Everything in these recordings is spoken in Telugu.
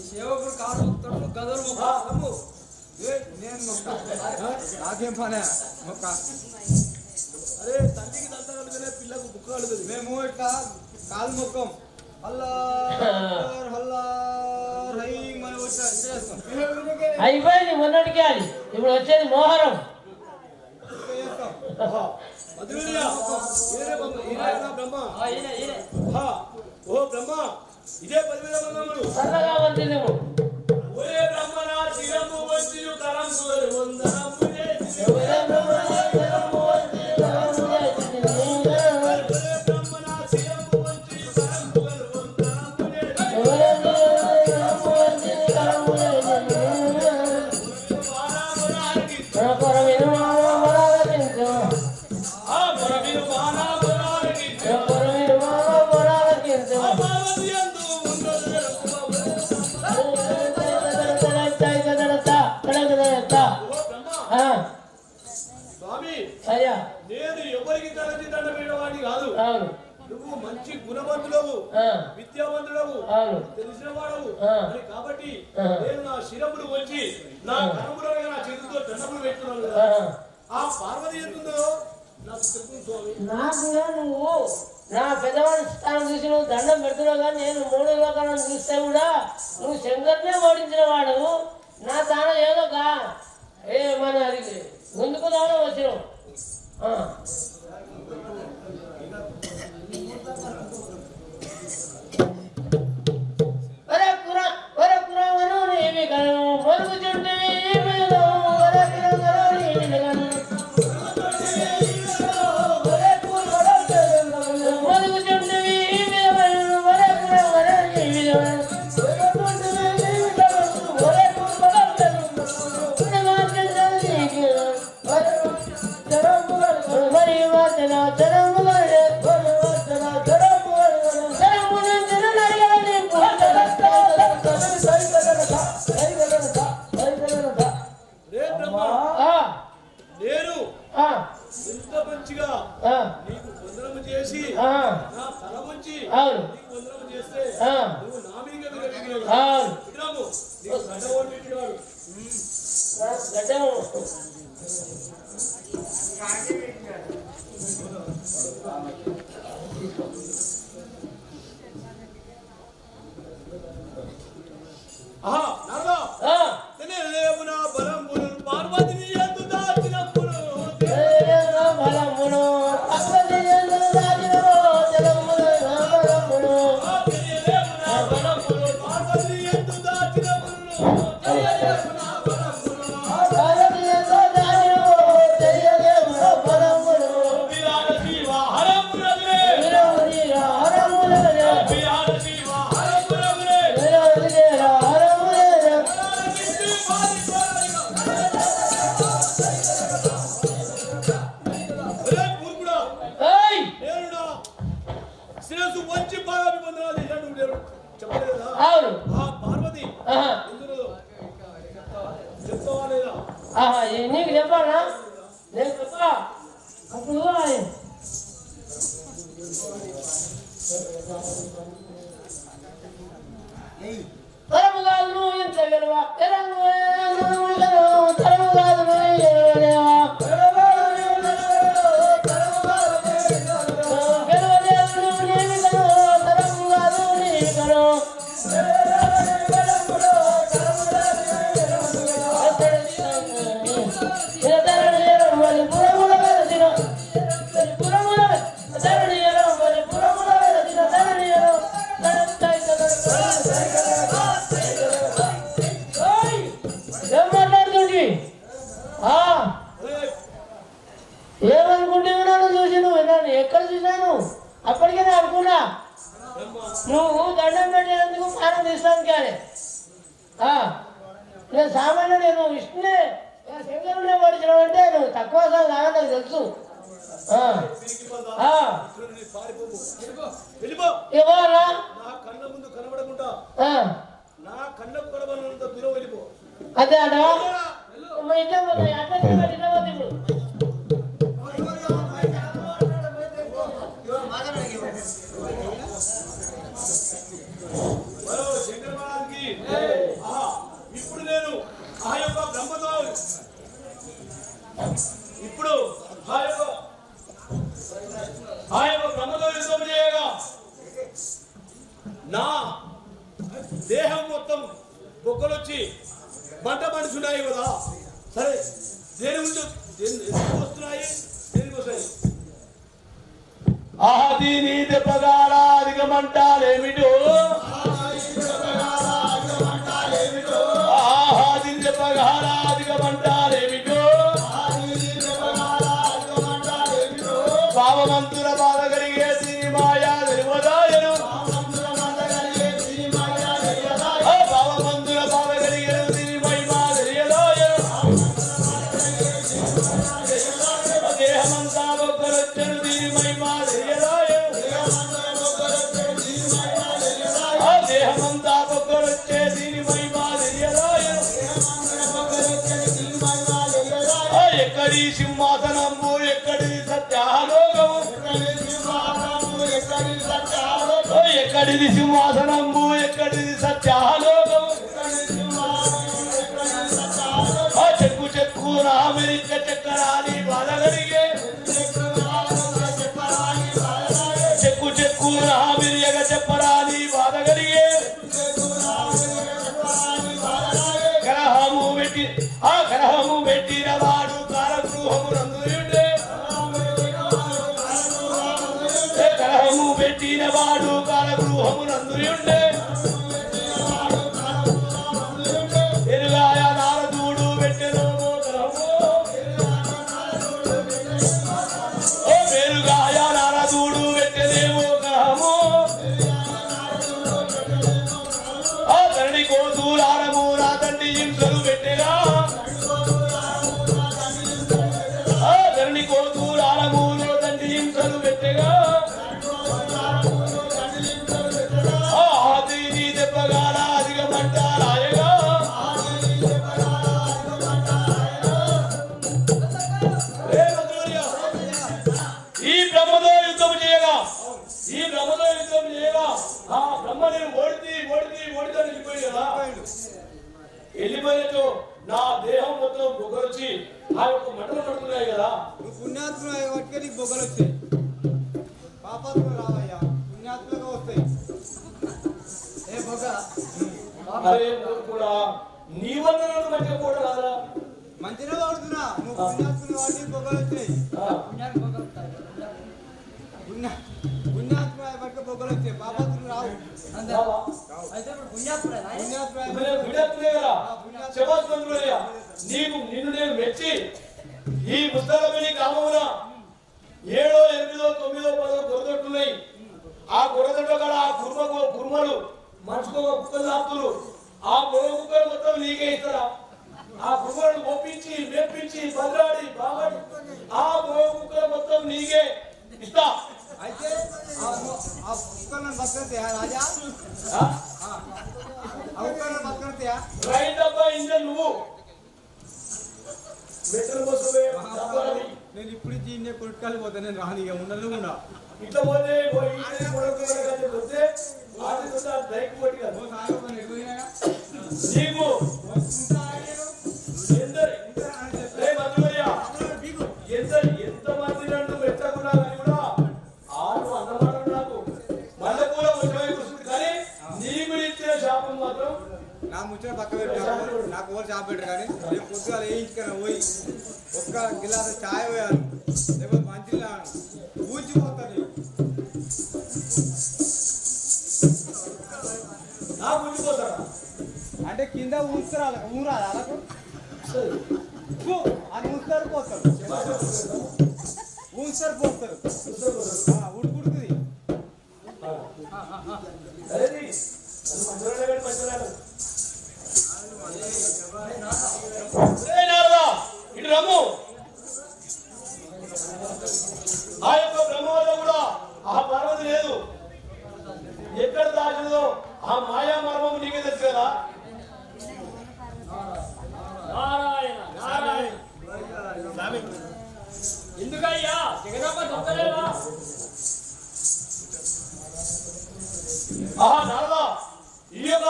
సేవకుడు కాడు మొక్కుతాడు గదలు మొక్కు నేను మొక్క నాకేం పనే మొక్క అరే తండ్రికి దంత కడుగునే పిల్లకు బుక్క కడుగుతుంది మేము ఇట్లా కాలు మొక్కం అయిపోయింది మొన్నటికి అది ఇప్పుడు వచ్చేది మోహరం చల్లగా వందినము నేను ఎవరికి తరచి దండ వేయవాడిని కాదు. నువ్వు మంచి గుణవంతుడవు, విద్యావంతుడవు, తెలిసిన వాడవు కాబట్టి నేను నా శిరములు వచ్చి నా కరములో నా చేతితో దండములు పెట్టున్నాను. ఆ పార్వతి ఎంతుందో నాకు చెప్పు స్వామి. నాకు నువ్వు నా పెద్దవాడి స్థానం చూసి నువ్వు దండం పెడుతున్నావు కానీ నేను 3 లోకాలను చూస్తే కూడా నువ్వు శంకర్నే ఓడించిన వాడు. నా తాను ఏదో మన ముందుకు దానం వచ్చినావు. నీకు చెప్పాలా నేను చెప్పా అప్పుడు తరము కాదు నువ్వు ఇంత విలువ తరము కాదు ఏమనుకుంటున్నాను చూసి నువ్వు ఎక్కడ చూసాను అప్పటికే అనుకున్నా నువ్వు దండం పెట్టేందుకు మానం తీస్తాను కానీ నేను సామాన్యుడు నేను విష్ణునే శంకరుడే పడిచినావు అంటే నువ్వు తక్కువ సార్ నాకు తెలుసు ఇవ్వాలా అదే అడా ఇట్లా శంకర్ దేహం మొత్తం బొక్కలు వచ్చి మంట మనుషున్నాయి కదా. సరే దేని గురించి ఎందుకు వస్తున్నాయి, దేనికి వస్తాయి? దీని దెబ్బగారా అధికమంటాలేమిటో, దీని దెబ్బగారా అధికమంటాలేమిటో, భావమంతుల బాధ కలిగే దీని మాయా తెలివదాయను, భావమంతుల బాధ కలిగే దీని మహిమా తెలియదాయను. దేహమంతా ఒక్కరొచ్చను దీని మహిమా తెలియదాయను, దేహమంతా ఒక్కరొచ్చే దీని మహిమా తెలియదాయను. ఎక్కడి సింహాసనము ఎక్కడి సత్యాలోకము, ఎక్కడిది సింహాసనము ఎక్కడిది సత్యాలోకము. చెక్కు చెక్కు రామరిక చక్కరాని బాధ కలిగే, చెక్కు చెక్కు రామిరియగ చెప్పరాని బాధ కలిగే. కలహము పెట్టిన వాడు కారగృహము నందుయుండే, కలహము పెట్టిన వాడు కారగృహము నందుయుండే. ఎరుగాయ నారదుడు పెట్టెనేమో కలహము, మెరుగాయ నారదుడు పెట్టెనేమో కలహము. ధరణి కోతులారము నా తండ్రి హింసలు పెట్టెగా, ధరణి కోతులారములో తండ్రి హింసలు పెట్టెగా. దీని దెబ్బగాల అధికమంటారాయగా, ఈ బ్రహ్మతో యుద్ధం చేయగా, ఈ బ్రహ్మతో యుద్ధం చేయగా ఆ బ్రహ్మ నేను ఓడితే వెళ్ళిపోయి కదా. వెళ్ళిపోయినట్టు నా దేహం మొత్తం బొగ్గలొచ్చి ఆ యొక్క మంటలు పడుతున్నాయి కదా. నువ్వు పుణ్యాత్మ వాటికే నీకు బొగ్గలు వచ్చాయి, పాపాత్మ రావయ్యా, పుణ్యాత్మగా వస్తాయి. ఏ బొగ్గ అరే కూడా నీ వల్ల నన్ను మంచిగా కూడా రాదా? మంచిగా వాడుతున్నా, నువ్వు పుణ్యాత్మ వాటి బొగ్గలు వచ్చాయి, పుణ్యాత్మ వాటికి బొగ్గలు వచ్చాయి, పాపాత్మ రావు. నిన్ను నేను మెచ్చి ఈ ముద్దలమని గ్రామమున 7, 8, 9, 10 గొరదొట్టున్నాయి. ఆ గొరదొట్ట కాడ ఆ కుర్మలు మనుషుకో కుక్కలు దాపులు, ఆ గొరవ కుక్కలు మొత్తం నీకే ఇస్తారా? ఆ కుర్మలను ఒప్పించి మెప్పించి బదిలాడి బాగాడి ఆ గొరవ కుక్కలు మొత్తం నీకే ఇస్తా. అయితే ఆ కుక్కలను బతకతాయా రాజా? ఆ కుక్కలను బతకతాయా? రైట్ అబ్బా ఇంజన్ నువ్వు మెట్రల్ కోసమే తప్పని నేను ఇప్పుడు ఇన్ని కొట్టుకాలి పోతా, నేను రాని ఇక ఉండను కూడా. ఇట్లా పోతే పోతే వాటితో బైక్ పోటీ కాదు నీకు ఎంతమంది నన్ను మెచ్చకున్నా కానీ కూడా ఆరు అన్నమాట నాకు మళ్ళీ కూడా ముఖ్యమైన కానీ నీకు ఇచ్చిన శాపం మాత్రం నా ముచ్చట పక్క పెట్టారు, నాకు ఓరు చాప పెట్టరు. కానీ రేపు పొద్దుగా వేయించుకొని పోయి ఒక్క గిలాస ఛాయ్ పోయాను, లేకపోతే మంచిగా ఊచిపోతాను. నాకు ఉండిపోతారా అంటే కింద ఊస్తారా ఊరాలి అలాకు అని ఊస్తారు పోతారు, ఊస్తారు పోతారు, ఉడుకుడుకుది. ఇటు రమ్ము. ఆ యొక్క బ్రహ్మలో కూడా ఆ పర్వతి లేదు, ఎక్కడ దాచిందో ఆ మాయా మర్మం నీకే తెలుసు కదా. ఎందుకయ్యా జగదమ్మ దొక్కలేదా? ఆహా నారదా, ఈ యొక్క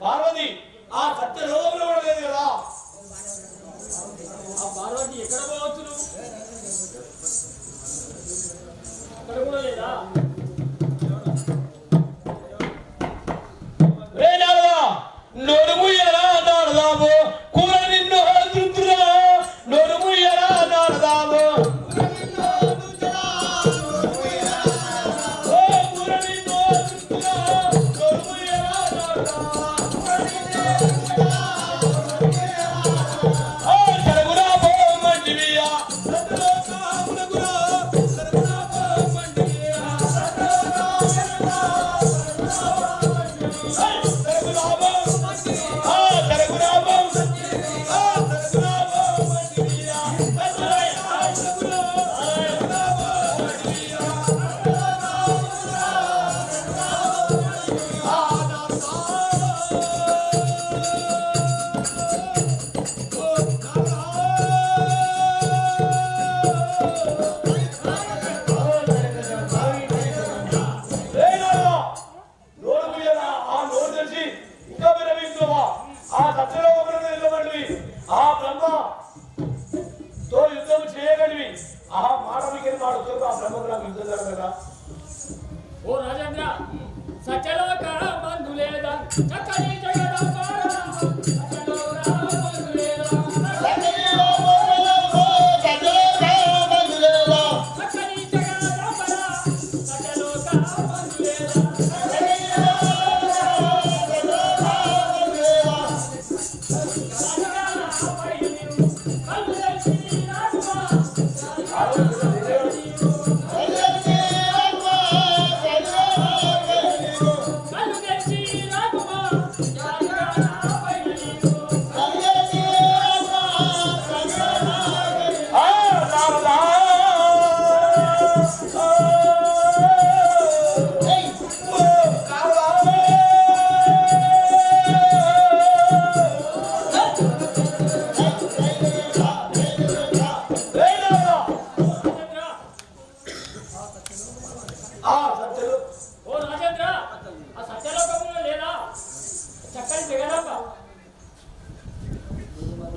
పార్వతి ఆ సత్య లోకంలో కూడా లేదు కదా. ఆ పార్వతి ఎక్కడ పోవచ్చు? అక్కడ కూడా లేదా? రే నారదా,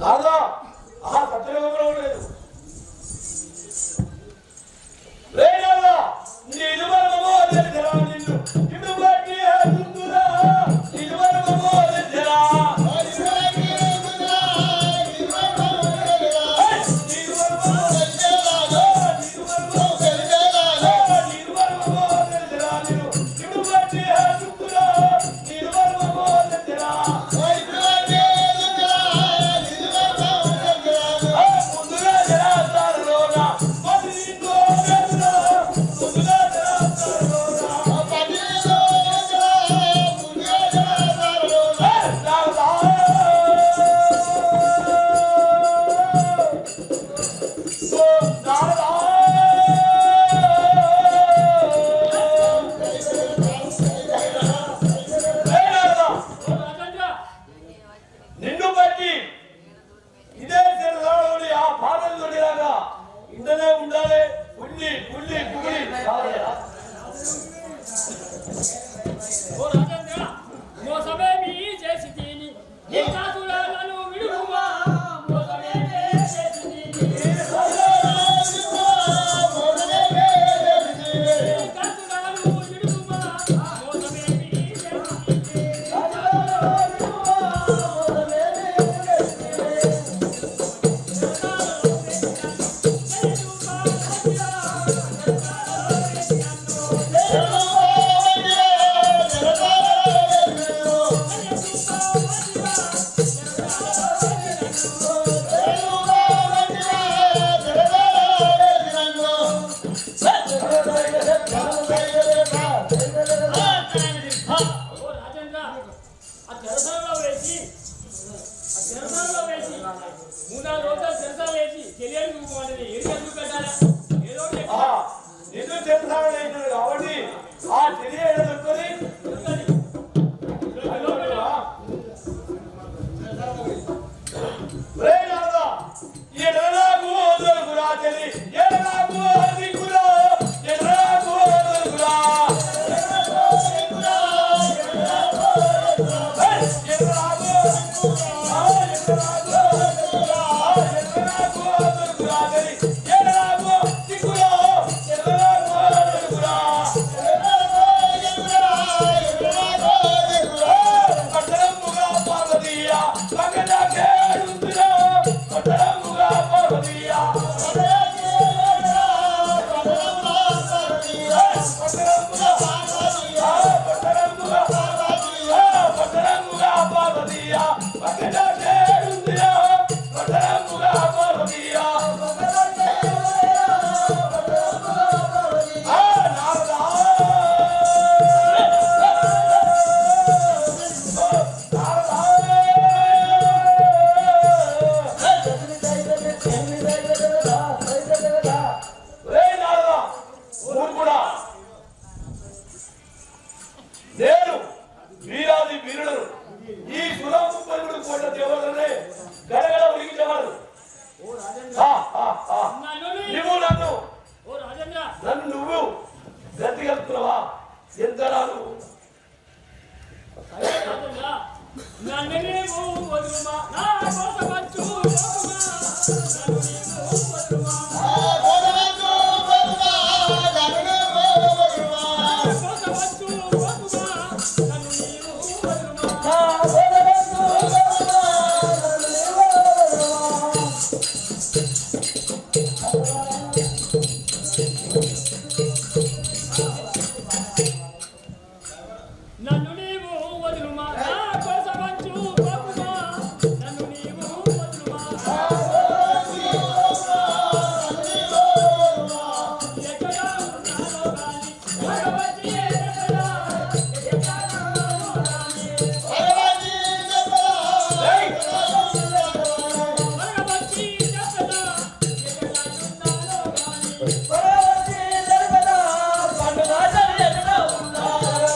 రాదా ఆ సత్యలోకంలో లేదు రేనాదా నిన్ను మనమో తెలుసరా నిన్ను నిన్ను బట్టి హద్దురా నిన్ను మనమో తెలుసరా నిన్ను బట్టి ఇదే శరీరంలోని ఆ పాదం ఇంటనే ఉండాలి పుల్లి పుల్లి పుల్లి ఓ రాజేంద్ర మోసమేమి చేసి తిని నీ కాసులను విడుమా మోసమేమి చేసి తిని నీ కాసులను విడుమా మోసమేమి చేసి తిని ఓ రాజేంద్ర ఆ చెరసాలలో వేసి మూడు రోజులు చెరసా వేసి తెలియని చూపుకోండి ఎందుకు పెట్టాలా ఏదో ఒకటి నిన్ను చెప్తాను కాబట్టి ఆ తెలియని ఎడలకు దొరుకురా తెలి ఎడలకు దిక్కురా ఎడలకు దొరుకురా నేను వీరాది వీరుడు ఈ సురముడు కోట దేవతలనే గడగడ ఉలిగించేవాడు నువ్వు నన్ను నువ్వు గతిగలుగుతున్నావా ఎంత రాను నన్ను నీవు వదులుమా నా కోసమంచు పోకుమా నన్ను నీవు వదులుమా ఎక్కడా ఉన్నానో గాని భగవతి ఎక్కడా భగవతి చెప్పదా ఎక్కడా ఉన్నానో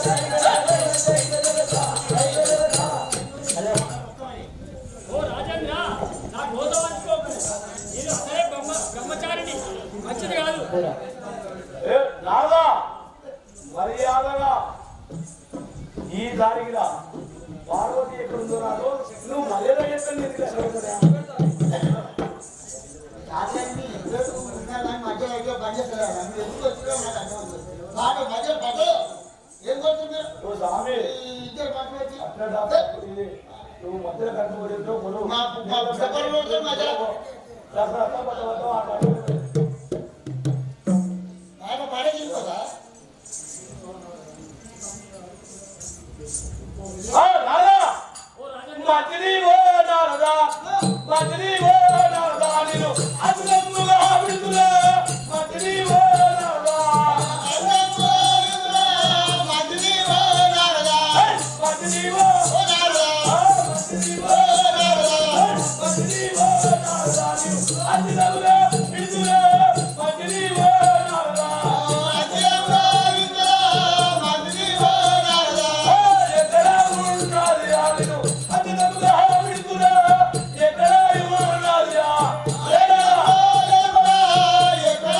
గాని ఓ రాజేంద్ర నా గోదాం అనుకోకు నేను అసలే బ్రహ్మచారిని మంచిది కాదు రాదా మర్యాదగా ఈ దారిగా పార్వతి ఎక్కడుందో రాదు నువ్వు మర్యాద చేస్తాను ఎందుకు నువ్వు మధ్యలో కట్టుబడి మధ్యని ఓ నారదా మధ్యని ఓ నారదా నేను అసలమ్ముగా విడుతున్నా మధ్యని ఓ నారదా మధ్యని ఓ నారదా మధ్యని ఓ నారదా మధ్యని ఓ నారదా మధ్యని ఓ నారదా నేను అసలమ్ముగా విడుతున్నా మధ్యని ఓ నారదా అసలమ్ముగా విడుతున్నా మధ్యని ఓ నారదా ఎక్కడ ఉన్నది ఆలిను అసలమ్ముగా విడుతున్నా ఎక్కడ ఉన్నది ఆ ఎక్కడ ఎక్కడ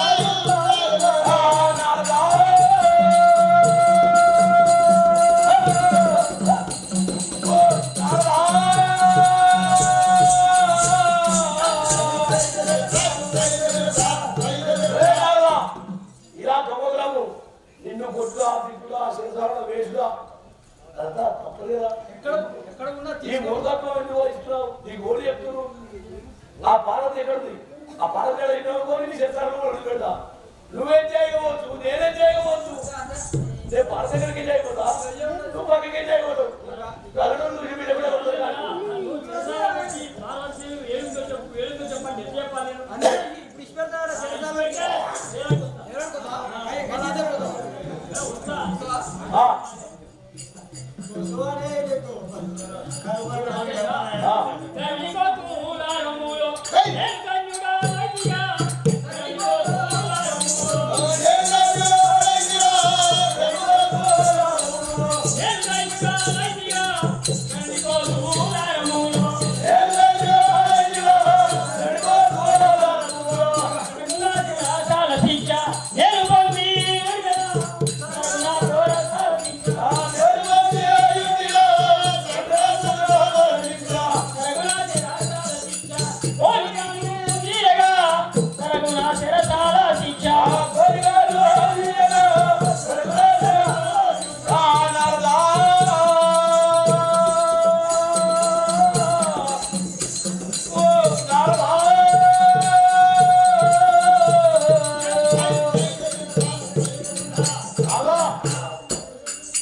నారదా ఇలా దొంగగ్రాము నిన్ను కొట్టుగా దిక్కుగా శిరసాల వేసుగా అంతా తప్పలేదా ఎక్కడ ఉన్నా ఈ మూర్ఖత్వం ఎందుకు ఇస్తున్నావు ఈ గోళీ చెప్తున్నావు ఆ పార్వతి ఎక్కడిది ఆ పార్వతి ఎన్నోని నీ శిరసాలను వదిలిపెడతా నువ్వేం చేయకపోవచ్చు నేనేం చేయకపోవచ్చు నేను పార్వతి దగ్గరికి చేయకపోతా నువ్వు పక్కకి చేయకపోతావు కలడం నువ్వు బిడ్డ కూడా వస్తుంది నాకు ఏమిటో చెప్పండి ఏం చెప్పాలి అంటే విశ్వనాథ ఆ, ఆ.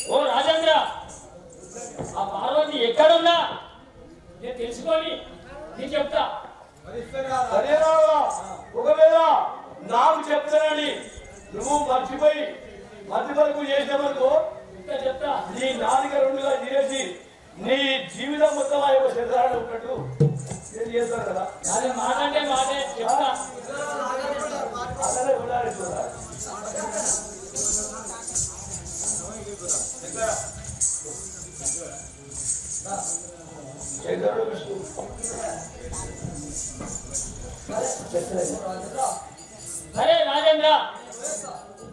ఓ రాజేంద్ర ఆ పార్వతి ఎక్కడున్నా నేను తెలుసుకొని నీకు చెప్తా సరేనా ఒకవేళ నాకు చెప్తానని నువ్వు మర్చిపోయి మధ్య వరకు చేసినవరకు ఇంకా చెప్తా నీ నాలుక రెండుగా చేసి నీ జీవితం మొత్తం ఆ యొక్క శరీరాలు ఉన్నట్టు నేను చేస్తాను కదా అదే మాట అంటే మాటే చెప్తా అలానే ఉండాలి చూడా. శంకరుడు విష్ణు అరే రాజేంద్ర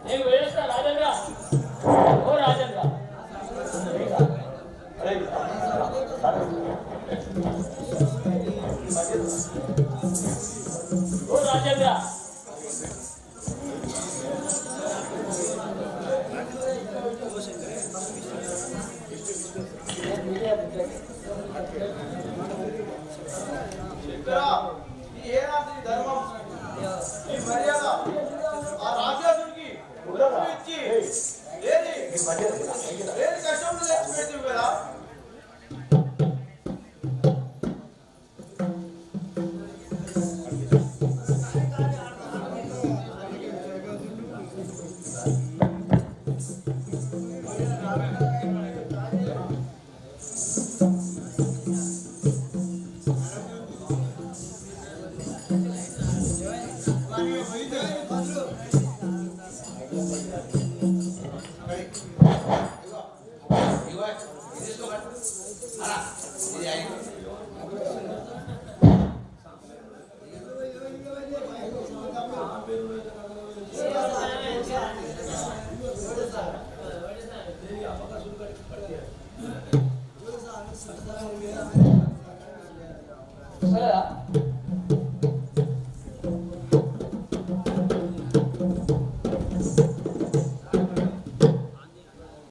నేను వేస్తా రాజేంద్ర ఓ రాజేంద్ర అరే ఓ రాజేంద్ర ధర్మం ఈ మర్యాద ఆ రాజాసునికి ఇచ్చి ఏది ఏది కష్టం తెచ్చిపెట్టి కదా సరేనా